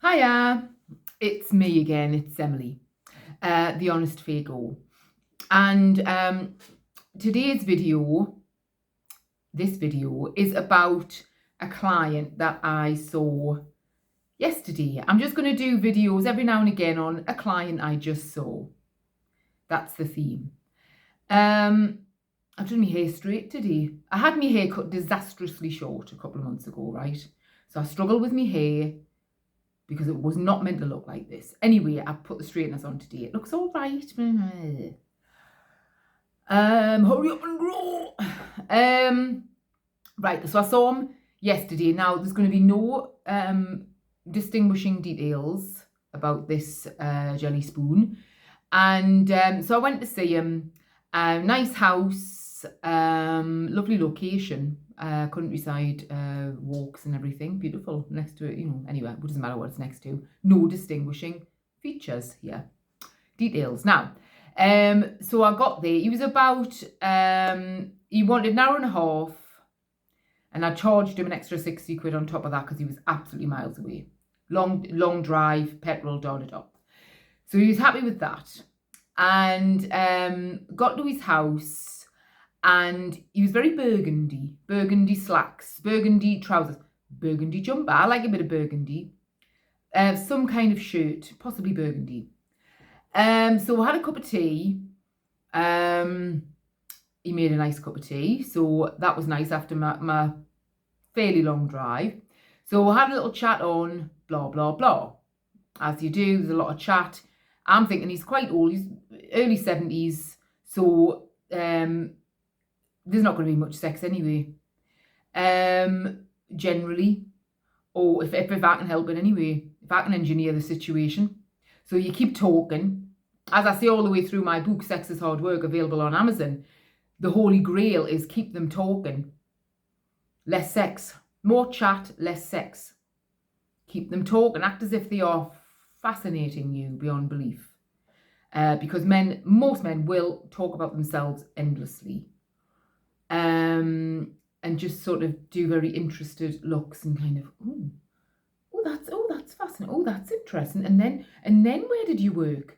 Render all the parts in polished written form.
Hiya, it's me again, it's Emily, the Honest Fago. And today's video, this video is about a client that I saw yesterday. I'm just going to do videos every now and again on a client I just saw. That's the theme. I've done my hair straight today. I had my hair cut disastrously short a couple of months ago, right? So I struggled with my hair because it was not meant to look like this. Anyway, I put the straighteners on today. It looks all right. Hurry up and grow. Right, so I saw him yesterday. Now, there's going to be no distinguishing details about this jelly spoon. And so I went to see him. Nice house, lovely location. Countryside walks and everything, beautiful next to it, anyway, it doesn't matter what it's next to. No distinguishing features here. Details. Now, so I got there. He was about, he wanted an hour and a half, and I charged him an extra 60 quid on top of that because he was absolutely miles away. Long drive, petrol, da. So he was happy with that. And got to his house. And he was very burgundy slacks, burgundy trousers, burgundy jumper. I like a bit of burgundy. Some kind of shirt, possibly burgundy. So I had a cup of tea. He made a nice cup of tea. So that was nice after my fairly long drive. So I had a little chat on, blah, blah, blah. As you do, there's a lot of chat. I'm thinking he's quite old. He's early 70s. So there's not going to be much sex anyway, generally, or if I can help it anyway, if I can engineer the situation. So you keep talking. As I say all the way through my book, Sex is Hard Work, available on Amazon, the holy grail is keep them talking. Less sex, more chat, less sex. Keep them talking, act as if they are fascinating you beyond belief. Because most men will talk about themselves endlessly. And just sort of do very interested looks and kind of, that's fascinating. Oh, that's interesting. And then where did you work?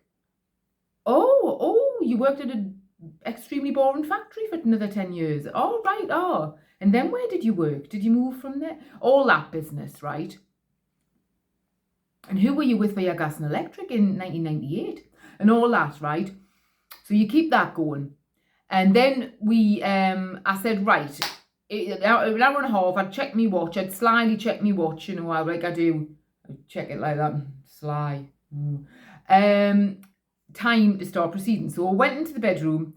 Oh, you worked at an extremely boring factory for another 10 years. Oh, right. Oh, and then where did you work? Did you move from there? All that business, right? And who were you with for your gas and electric in 1998? And all that, right? So you keep that going. And then I said, right, an hour and a half, I'd check me watch. I'd slyly check me watch, like I do. I'd check it like that, sly. Time to start proceeding. So I went into the bedroom,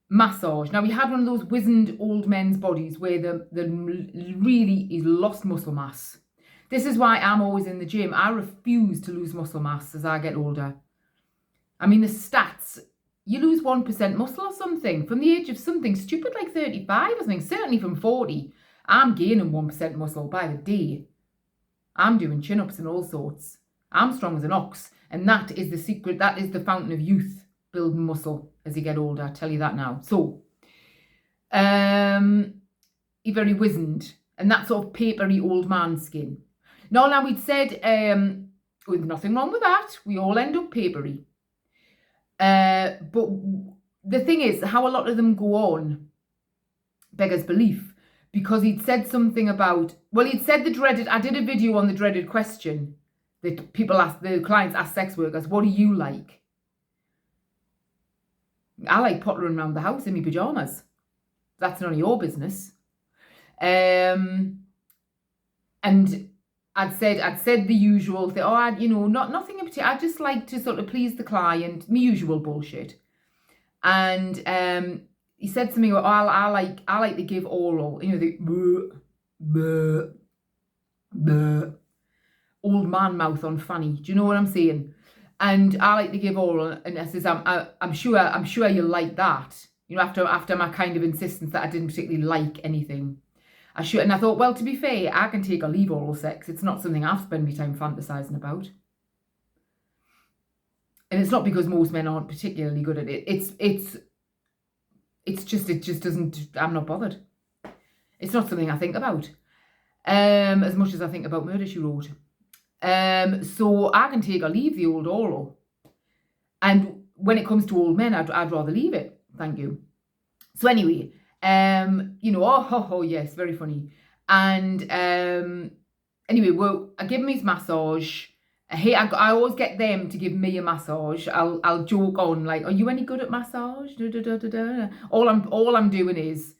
massage. Now, we had one of those wizened old men's bodies where the really is lost muscle mass. This is why I'm always in the gym. I refuse to lose muscle mass as I get older. I mean, the stats, you lose 1% muscle or something from the age of something stupid like 35 or something, certainly from 40. I'm gaining 1% muscle by the day. I'm doing chin-ups and all sorts. I'm strong as an ox. And that is the secret. That is the fountain of youth, building muscle as you get older. I tell you that now. So, you're very wizened. And that sort of papery old man skin. Now we'd said, with nothing wrong with that. We all end up papery. But the thing is, how a lot of them go on beggars belief, because he'd said something about, he'd said I did a video on the dreaded question that the clients ask sex workers, what do you like? I like pottering around the house in my pajamas. That's none of your business. And I'd said the usual thing. Nothing in particular. I just like to sort of please the client, my usual bullshit. And he said to me, I like to give oral. The old man mouth on funny. Do you know what I'm saying? And I like to give oral, and I says, I'm sure you'll like that. After my kind of insistence that I didn't particularly like anything. And I thought, well, to be fair, I can take or leave oral sex. It's not something I've spent my time fantasizing about. And it's not because most men aren't particularly good at it. It just doesn't, I'm not bothered. It's not something I think about. As much as I think about Murder, She Wrote. So I can take or leave the old oral. And when it comes to old men, I'd rather leave it. Thank you. So anyway, yes, very funny. And anyway, well, I give him his massage. I always get them to give me a massage. I'll joke on like, are you any good at massage? Da, da, da, da, da. All I'm doing is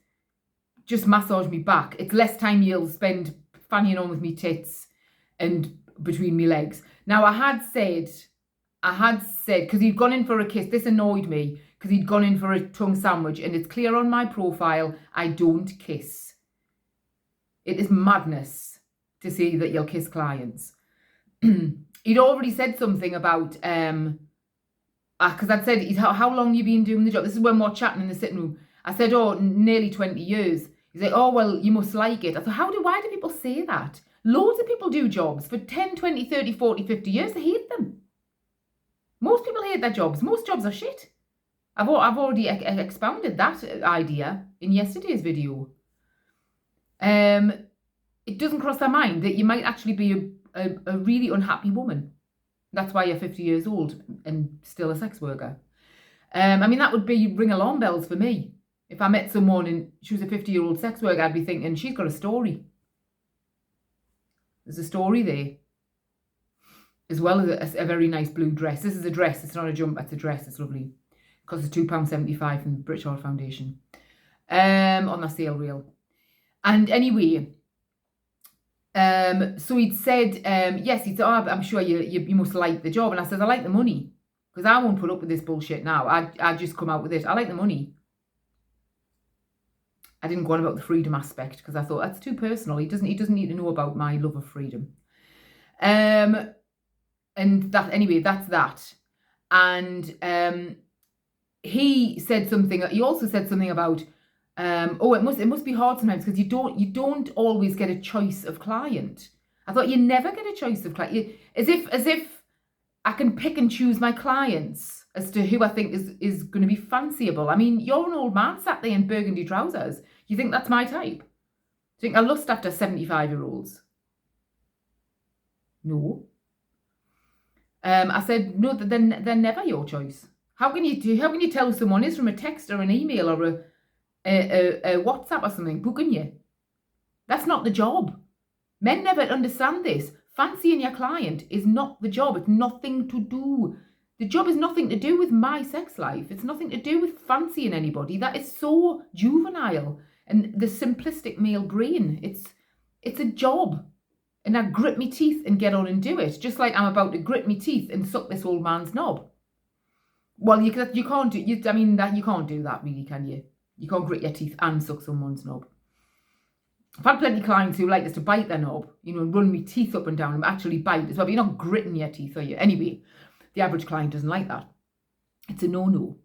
just massage me back. It's less time you'll spend fannying on with me tits and between me legs. Now I had said, because he'd gone in for a kiss, this annoyed me, because he'd gone in for a tongue sandwich, and it's clear on my profile, I don't kiss. It is madness to say that you'll kiss clients. He'd already said something about, because I'd said, how long you been doing the job? This is when we're chatting in the sitting room. I said, nearly 20 years. He's like, well, you must like it. I thought, why do people say that? Loads of people do jobs for 10, 20, 30, 40, 50 years. They hate them. Most people hate their jobs. Most jobs are shit. I've already expounded that idea in yesterday's video. It doesn't cross their mind that you might actually be a really unhappy woman. That's why you're 50 years old and still a sex worker. That would be ring alarm bells for me. If I met someone and she was a 50-year-old sex worker, I'd be thinking, she's got a story. There's a story there. As well as a very nice blue dress. This is a dress. It's not a jumper. It's a dress. It's lovely. It costs £2.75 from the British Heart Foundation. On the sale reel. And anyway, so he'd said, yes, he'd said, I'm sure you must like the job. And I said, I like the money. Because I won't put up with this bullshit now. I'd just come out with it. I like the money. I didn't go on about the freedom aspect because I thought that's too personal. He doesn't need to know about my love of freedom. And that, anyway, that's that. And he said something. He also said something about, it must be hard sometimes because you don't always get a choice of client. I thought you never get a choice of client. As if I can pick and choose my clients as to who I think is going to be fanciable. I mean, you're an old man sat there in burgundy trousers. You think that's my type? Do you think I lust after 75-year-olds? No. I said, no, they're never your choice. How can you tell someone is from a text or an email or a WhatsApp or something booking you? That's not the job. Men never understand this. Fancying your client is not the job. It's nothing to do. The job is nothing to do with my sex life. It's nothing to do with fancying anybody. That is so juvenile and the simplistic male brain. It's a job. And I grit my teeth and get on and do it. Just like I'm about to grit my teeth and suck this old man's knob. Well, you can't do you can't do that really, can you? You can't grit your teeth and suck someone's knob. I've had plenty of clients who like us to bite their knob, and run my teeth up and down and actually bite as well. But you're not gritting your teeth, are you? Anyway, the average client doesn't like that. It's a no-no.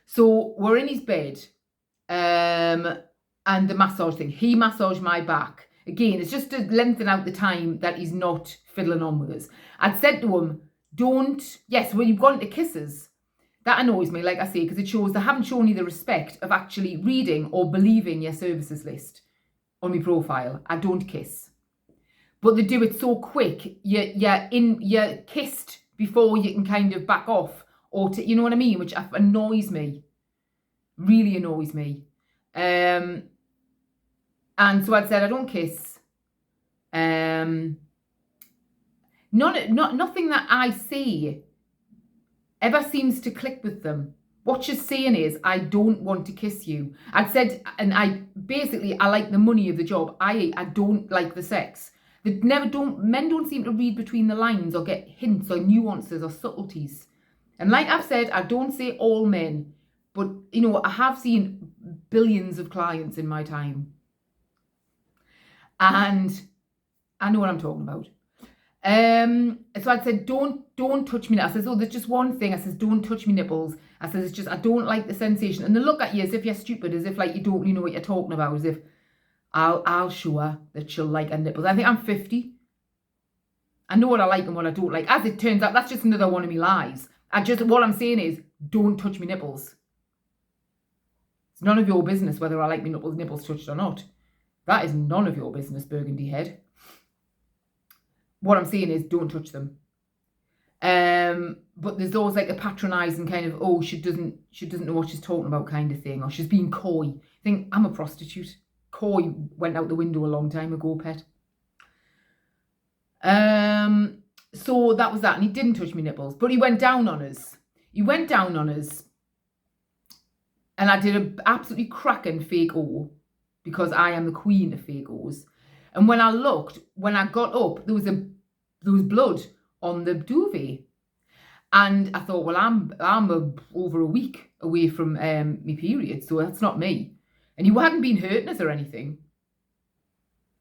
So we're in his bed, and the massage thing. He massaged my back. Again, it's just to lengthen out the time that he's not fiddling on with us. I'd said to him, when you've gone to kisses, that annoys me, like I say, because it shows they haven't shown you the respect of actually reading or believing your services list on my profile. I don't kiss. But they do it so quick, you're kissed before you can kind of back off, or you know what I mean, which annoys me. Really annoys me. And so I'd said I don't kiss. Nothing that I say ever seems to click with them. What she's saying is, I don't want to kiss you. I'd said, and I like the money of the job. I don't like the sex. Men don't seem to read between the lines or get hints or nuances or subtleties. And like I've said, I don't say all men, but I have seen billions of clients in my time. And I know what I'm talking about. So I said, don't touch me. I says, there's just one thing. I says, don't touch me nipples. I says, I don't like the sensation. And they look at you as if you're stupid, as if like you don't know what you're talking about, as if I'll show her that she'll like her nipples. I think I'm 50. I know what I like and what I don't like. As it turns out, that's just another one of me lies. What I'm saying is, don't touch me nipples. It's none of your business whether I like my nipples touched or not. That is none of your business, burgundy head. what I'm saying is don't touch them. But there's always like a patronising kind of, oh, she doesn't know what she's talking about kind of thing, or she's being coy. I think I'm a prostitute. Coy went out the window a long time ago, pet. So that was that, and he didn't touch me nipples, but he went down on us. And I did an absolutely cracking fake O, because I am the queen of fake O's. And when I got up, there was blood on the duvet. And I thought, well, I'm over a week away from my period, so that's not me. And he hadn't been hurting us or anything.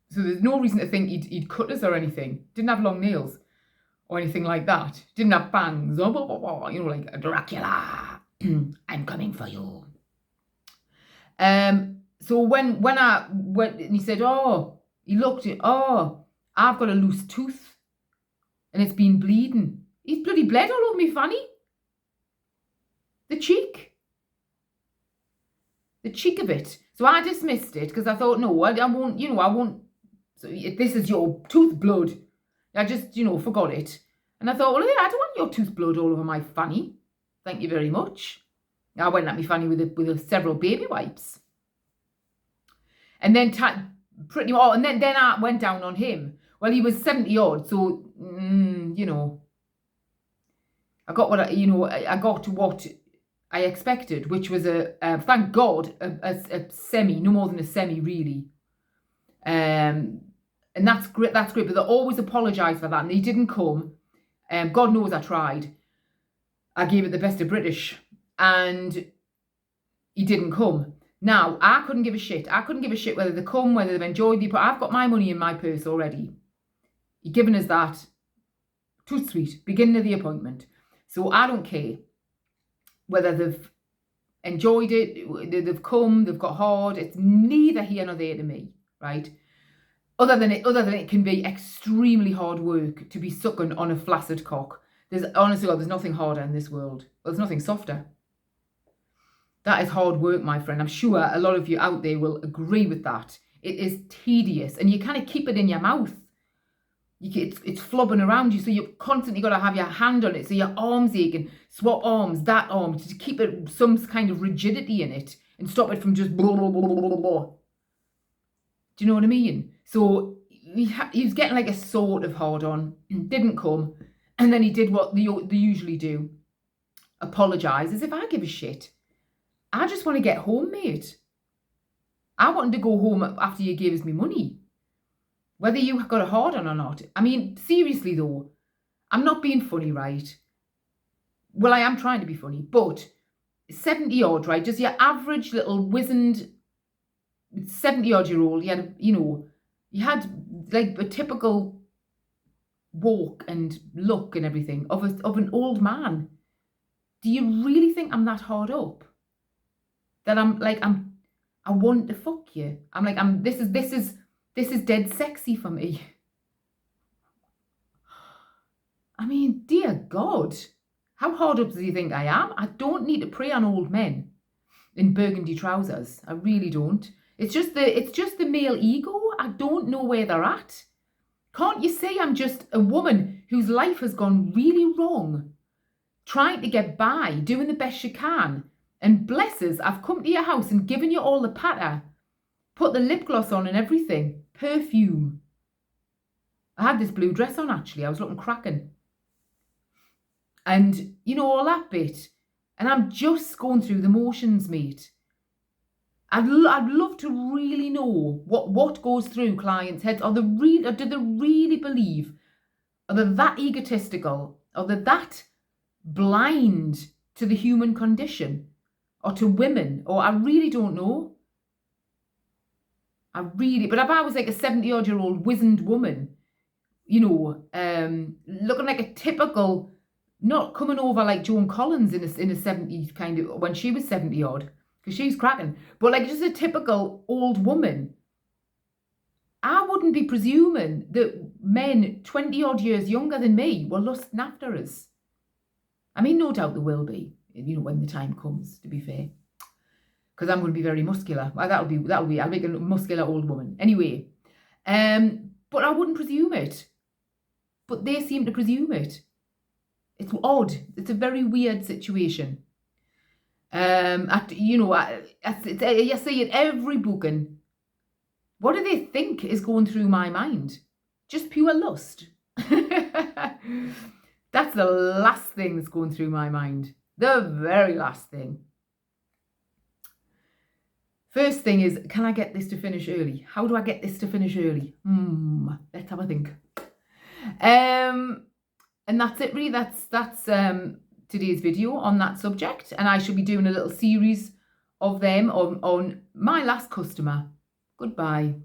So there's no reason to think he'd cut us or anything. Didn't have long nails or anything like that. Didn't have bangs, or blah, blah, blah, you know, like Dracula. I'm coming for you. So when I went, and he said, he looked at, I've got a loose tooth and it's been bleeding. He's bloody bled all over me fanny. The cheek of it. So I dismissed it because I thought, no, I won't. So if this is your tooth blood, I just, forgot it. And I thought, well, yeah, I don't want your tooth blood all over my fanny. Thank you very much. I went at my fanny with several baby wipes. And then then I went down on him. Well, he was 70 odd, so I got what I expected, which was thank God, a semi, no more than a semi, really. And that's great. But they always apologise for that, and he didn't come. God knows I tried. I gave it the best of British, and he didn't come. Now, I couldn't give a shit. Whether they come, whether they've enjoyed the... I've got my money in my purse already. He's given us that. Too sweet. Beginning of the appointment. So I don't care whether they've enjoyed it, they've come, they've got hard. It's neither here nor there to me, right? Other than it can be extremely hard work to be sucking on a flaccid cock. Honestly, there's nothing harder in this world. Well, there's nothing softer. That is hard work, my friend. I'm sure a lot of you out there will agree with that. It is tedious, and you kind of keep it in your mouth. It's flobbing around you, so you've constantly got to have your hand on it, so your arm's aching. Swap arms, that arm, to keep it some kind of rigidity in it and stop it from just blah, blah, blah, blah, blah, blah. Do you know what I mean? So he was getting like a sort of hard on, didn't come, and then he did what they usually do. Apologise, as if I give a shit. I just want to get home, mate. I wanted to go home after you gave us me money. Whether you got a hard on or not. I mean, seriously though, I'm not being funny, right? Well, I am trying to be funny, but 70 odd, right? Just your average little wizened 70 odd year old. He had like a typical walk and look and everything of an old man. Do you really think I'm that hard up? That I want to fuck you. This is dead sexy for me. I mean, dear God, how hard up do you think I am? I don't need to prey on old men in burgundy trousers. I really don't. It's just the male ego. I don't know where they're at. Can't you see I'm just a woman whose life has gone really wrong, trying to get by, doing the best she can? And bless us, I've come to your house and given you all the patter. Put the lip gloss on and everything. Perfume. I had this blue dress on, actually. I was looking cracking. And, all that bit. And I'm just going through the motions, mate. I'd love to really know what goes through clients' heads. Do they really believe? Are they that egotistical? Are they that blind to the human condition? Or to women? Or I really don't know. But if I was like a 70-odd-year-old wizened woman, looking like a typical, not coming over like Joan Collins in a 70s kind of, when she was 70-odd, because she's cracking, but like just a typical old woman, I wouldn't be presuming that men 20-odd years younger than me were lusting after us. I mean, no doubt there will be, when the time comes, to be fair. Because I'm going to be very muscular. Well, that'll be, I'll make a muscular old woman. Anyway, but I wouldn't presume it. but they seem to presume it. It's odd. It's a very weird situation. You see it every booking. What do they think is going through my mind? Just pure lust. That's the last thing that's going through my mind. The very last thing. First thing is, can I get this to finish early? How do I get this to finish early? Let's have a think. And that's it really. That's today's video on that subject. And I shall be doing a little series of them on my last customer. Goodbye.